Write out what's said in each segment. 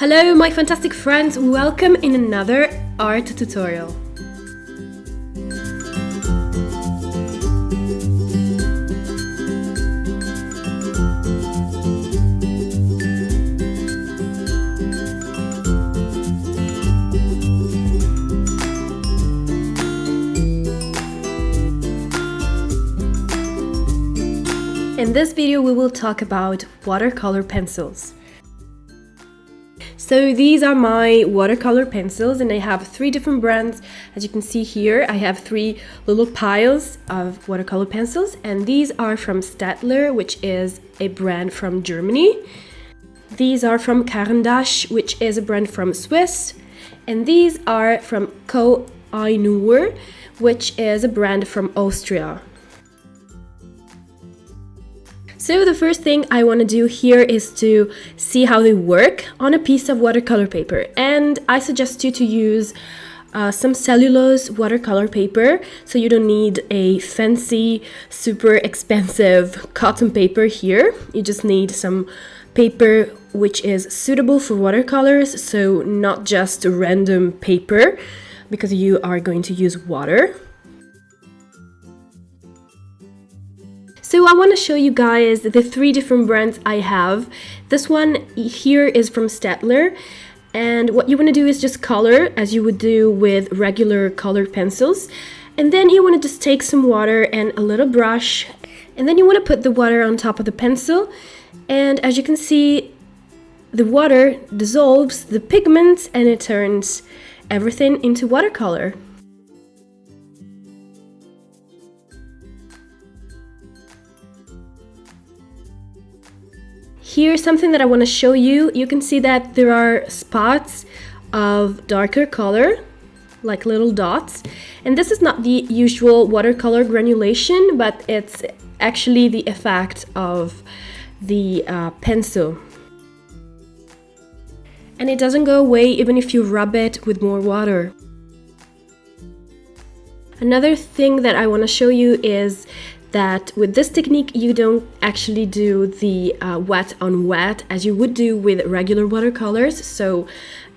Hello my fantastic friends, welcome in another art tutorial. In this video we will talk about watercolor pencils. So these are my watercolor pencils and I have three different brands. As you can see here, I have three little piles of watercolor pencils, and these are from STAEDTLER, which is a brand from Germany. These are from CARAN D'ACHE, which is a brand from Swiss, and these are from KOH-I-NOOR, which is a brand from Austria. So the first thing I want to do here is to see how they work on a piece of watercolor paper, and I suggest you to use some cellulose watercolor paper, so you don't need a fancy, super expensive cotton paper here. You just need some paper which is suitable for watercolors, so not just random paper, because you are going to use water. So I want to show you guys the three different brands I have. This one here is from STAEDTLER, and what you want to do is just color as you would do with regular colored pencils, and then you want to just take some water and a little brush, and then you want to put the water on top of the pencil, and as you can see, the water dissolves the pigment and it turns everything into watercolor. Here's something that I want to show you. You can see that there are spots of darker color, like little dots. And this is not the usual watercolor granulation, but it's actually the effect of the pencil. And it doesn't go away even if you rub it with more water. Another thing that I want to show you is that with this technique you don't actually do the wet on wet as you would do with regular watercolors. So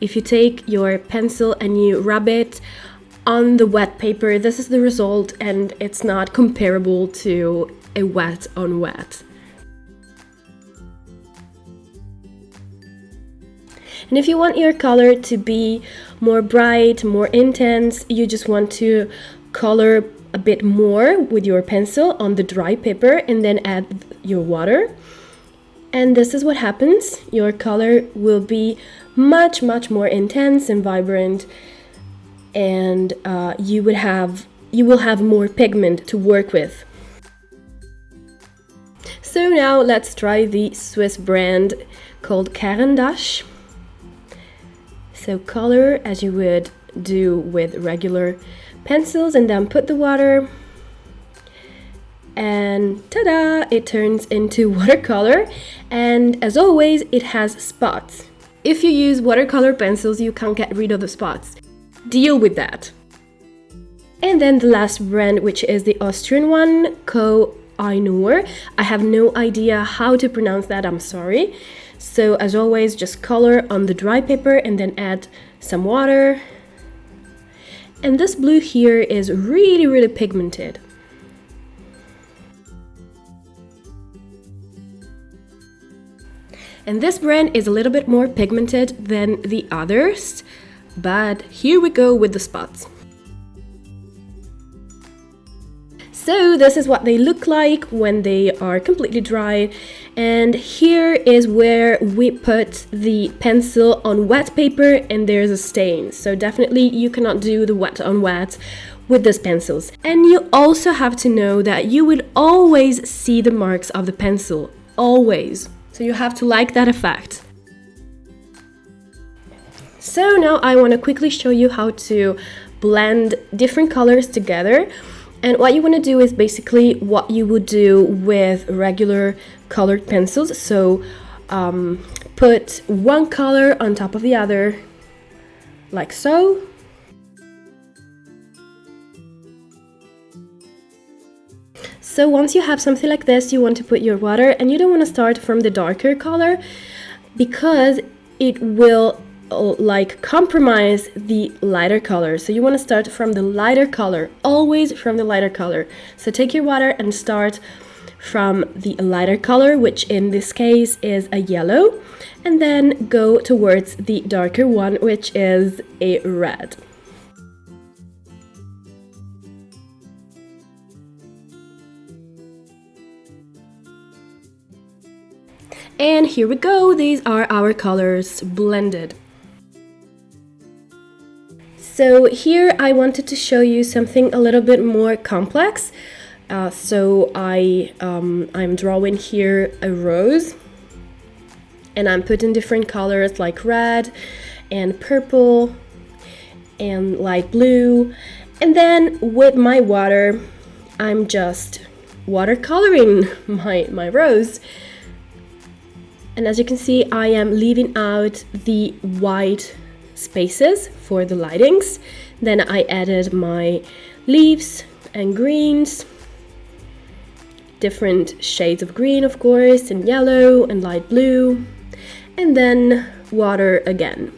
if you take your pencil and you rub it on the wet paper, this is the result, and it's not comparable to a wet on wet. And if you want your color to be more bright, more intense, you just want to color a bit more with your pencil on the dry paper and then add your water, and this is what happens. Your color will be much more intense and vibrant, and you will have more pigment to work with. So now let's try the Swiss brand called CARAN D'ACHE. So color as you would do with regular pencils, and then put the water, and ta-da! It turns into watercolor, and as always it has spots. If you use watercolor pencils, you can't get rid of the spots. Deal with that. And then the last brand, which is the Austrian one, KOH-I-NOOR. I have no idea how to pronounce that, I'm sorry. So as always, just color on the dry paper and then add some water. And this blue here is really pigmented. And this brand is a little bit more pigmented than the others, but here we go with the spots. So this is what they look like when they are completely dry, and here is where we put the pencil on wet paper and there's a stain. So definitely you cannot do the wet on wet with these pencils. And you also have to know that you will always see the marks of the pencil, always. So you have to like that effect. So now I want to quickly show you how to blend different colors together. And what you want to do is basically what you would do with regular colored pencils. So put one color on top of the other, like so. So once you have something like this, you want to put your water, and you don't want to start from the darker color because it will like compromise the lighter color. So you want to start from the lighter color, always from the lighter color. So take your water and start from the lighter color, which in this case is a yellow, and then go towards the darker one, which is a red. And here we go, these are our colors blended. So here I wanted to show you something a little bit more complex. So I'm drawing here a rose, and I'm putting different colors like red and purple and light blue, and then with my water I'm just watercoloring my rose. And as you can see, I am leaving out the white spaces for the lightings. Then I added my leaves and greens, different shades of green, of course, and yellow and light blue, and then water again.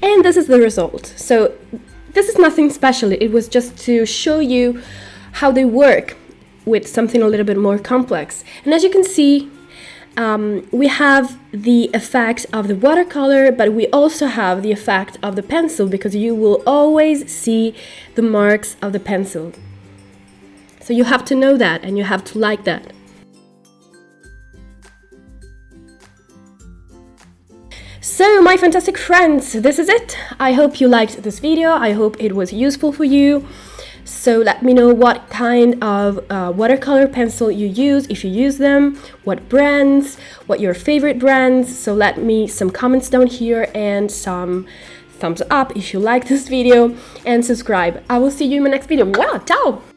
And this is the result. So this is nothing special. It was just to show you how they work with something a little bit more complex. And as you can see, we have the effect of the watercolor, but we also have the effect of the pencil, because you will always see the marks of the pencil. So you have to know that, and you have to like that. So my fantastic friends, this is it. I hope you liked this video. I hope it was useful for you. So let me know what kind of watercolor pencil you use, if you use them, what brands, what your favorite brands. So let me some comments down here and some thumbs up if you like this video, and subscribe. I will see you in my next video. Wow, ciao!